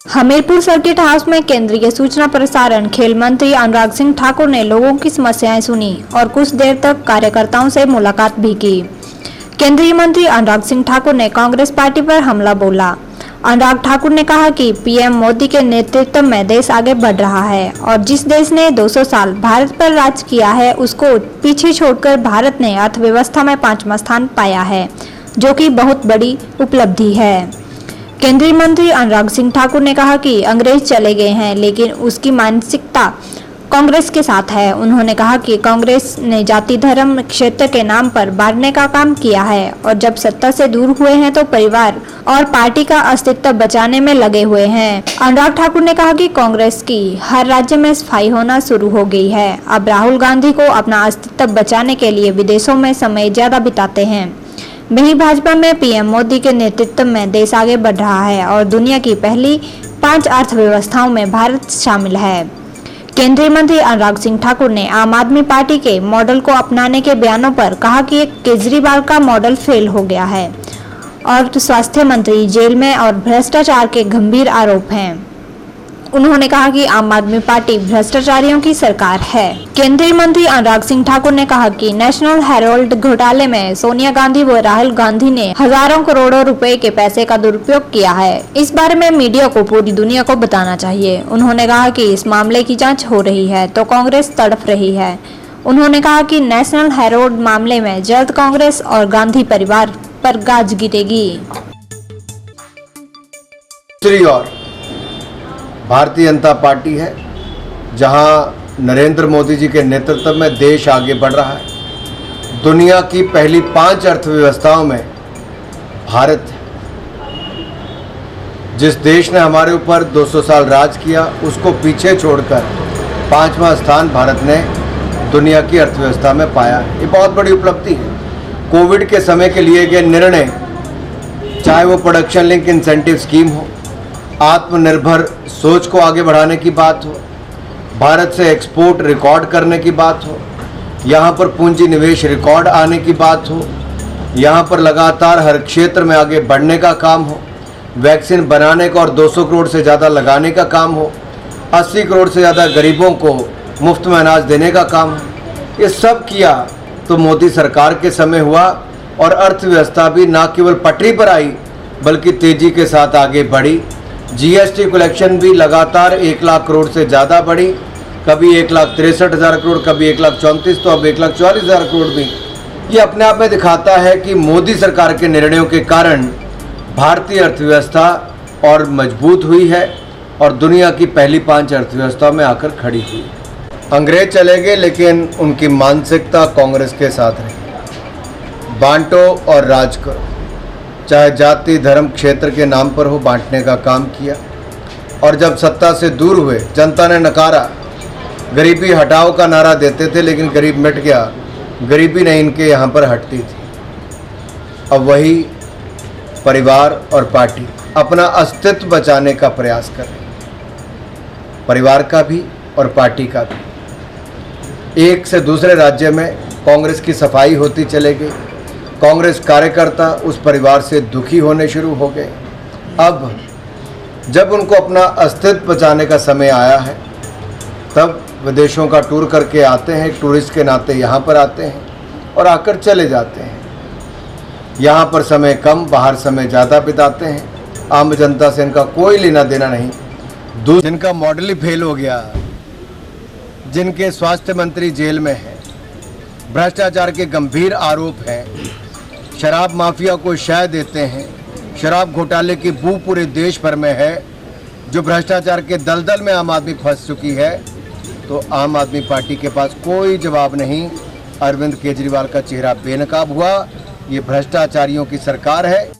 Hamirpur circuit house में केंद्रीय सूचना प्रसारण खेल मंत्री अनुराग सिंह ठाकुर ने लोगों की समस्याएं सुनी और कुछ देर तक कार्यकर्ताओं से मुलाकात भी की। केंद्रीय मंत्री अनुराग सिंह ठाकुर ने कांग्रेस पार्टी पर हमला बोला। अनुराग ठाकुर ने कहा कि पीएम मोदी के नेतृत्व में देश आगे बढ़ रहा है और जिस देश ने 200 साल भारत पर राज किया है उसको पीछे छोड़कर भारत ने अर्थव्यवस्था में 5वां स्थान पाया है, जो कि बहुत बड़ी उपलब्धि है। केंद्रीय मंत्री अनुराग सिंह ठाकुर ने कहा कि अंग्रेज चले गए हैं लेकिन उसकी मानसिकता कांग्रेस के साथ है। उन्होंने कहा कि कांग्रेस ने जाति धर्म क्षेत्र के नाम पर बांटने का काम किया है और जब सत्ता से दूर हुए हैं तो परिवार और पार्टी का अस्तित्व बचाने में लगे हुए हैं। अनुराग ठाकुर ने कहा कि कांग्रेस की हर राज्य में सफाई होना शुरू हो गई है। अब राहुल गांधी को अपना अस्तित्व बचाने के लिए विदेशों में समय ज्यादा बिताते हैं। वहीं भाजपा में पीएम मोदी के नेतृत्व में देश आगे बढ़ रहा है और दुनिया की पहली 5 अर्थव्यवस्थाओं में भारत शामिल है। केंद्रीय मंत्री अनुराग सिंह ठाकुर ने आम आदमी पार्टी के मॉडल को अपनाने के बयानों पर कहा कि केजरीवाल का मॉडल फेल हो गया है और स्वास्थ्य मंत्री जेल में और भ्रष्टाचार के गंभीर आरोप हैं। उन्होंने कहा कि आम आदमी पार्टी भ्रष्टाचारियों की सरकार है। केंद्रीय मंत्री अनुराग सिंह ठाकुर ने कहा कि नेशनल हेराल्ड घोटाले में सोनिया गांधी व राहुल गांधी ने हजारों करोड़ों रुपए के पैसे का दुरुपयोग किया है। इस बारे में मीडिया को पूरी दुनिया को बताना चाहिए। उन्होंने कहा कि इस मामले की जांच हो रही है तो कांग्रेस तड़प रही है। उन्होंने कहा कि नेशनल हेराल्ड मामले में जल्द कांग्रेस और गांधी परिवार पर गाज गिरेगी। भारतीय जनता पार्टी है, जहां नरेंद्र मोदी जी के नेतृत्व में देश आगे बढ़ रहा है। दुनिया की पहली 5 अर्थव्यवस्थाओं में भारत है। जिस देश ने हमारे ऊपर 200 साल राज किया उसको पीछे छोड़कर 5वां स्थान भारत ने दुनिया की अर्थव्यवस्था में पाया है। ये बहुत बड़ी उपलब्धि है। कोविड के समय के लिए गए निर्णय, चाहे वो प्रोडक्शन लिंक इंसेंटिव स्कीम हो, आत्मनिर्भर सोच को आगे बढ़ाने की बात हो, भारत से एक्सपोर्ट रिकॉर्ड करने की बात हो, यहाँ पर पूंजी निवेश रिकॉर्ड आने की बात हो, यहाँ पर लगातार हर क्षेत्र में आगे बढ़ने का काम हो, वैक्सीन बनाने का और 200 करोड़ से ज़्यादा लगाने का काम हो, 80 करोड़ से ज़्यादा गरीबों को मुफ्त में अनाज देने का काम हो। ये सब किया तो मोदी सरकार के समय हुआ और अर्थव्यवस्था भी न केवल पटरी पर आई बल्कि तेज़ी के साथ आगे बढ़ी। जीएसटी कलेक्शन भी लगातार 1 लाख करोड़ से ज़्यादा बढ़ी, कभी 1,63,000 करोड़, कभी 1,34,00,000, तो अब 1,40,000 करोड़ भी। ये अपने आप में दिखाता है कि मोदी सरकार के निर्णयों के कारण भारतीय अर्थव्यवस्था और मजबूत हुई है और दुनिया की पहली 5 अर्थव्यवस्थाओं में आकर खड़ी हुई। अंग्रेज चले गए लेकिन उनकी मानसिकता कांग्रेस के साथ रही। बांटो और राज करो, चाहे जाति धर्म क्षेत्र के नाम पर हो, बांटने का काम किया और जब सत्ता से दूर हुए जनता ने नकारा। गरीबी हटाओ का नारा देते थे लेकिन गरीब मिट गया, गरीबी नहीं इनके यहाँ पर हटती थी। अब वही परिवार और पार्टी अपना अस्तित्व बचाने का प्रयास कर रही है, परिवार का भी और पार्टी का भी। एक से दूसरे राज्य में कांग्रेस की सफाई होती चले गई। कांग्रेस कार्यकर्ता उस परिवार से दुखी होने शुरू हो गए। अब जब उनको अपना अस्तित्व बचाने का समय आया है तब विदेशों का टूर करके आते हैं, टूरिस्ट के नाते यहाँ पर आते हैं और आकर चले जाते हैं। यहाँ पर समय कम, बाहर समय ज़्यादा बिताते हैं। आम जनता से इनका कोई लेना देना नहीं। जिनका मॉडल ही फेल हो गया, जिनके स्वास्थ्य मंत्री जेल में हैं, भ्रष्टाचार के गंभीर आरोप हैं, शराब माफिया को शय देते हैं, शराब घोटाले की बू पूरे देश भर में है, जो भ्रष्टाचार के दलदल में आम आदमी फंस चुकी है, तो आम आदमी पार्टी के पास कोई जवाब नहीं। अरविंद केजरीवाल का चेहरा बेनकाब हुआ। ये भ्रष्टाचारियों की सरकार है।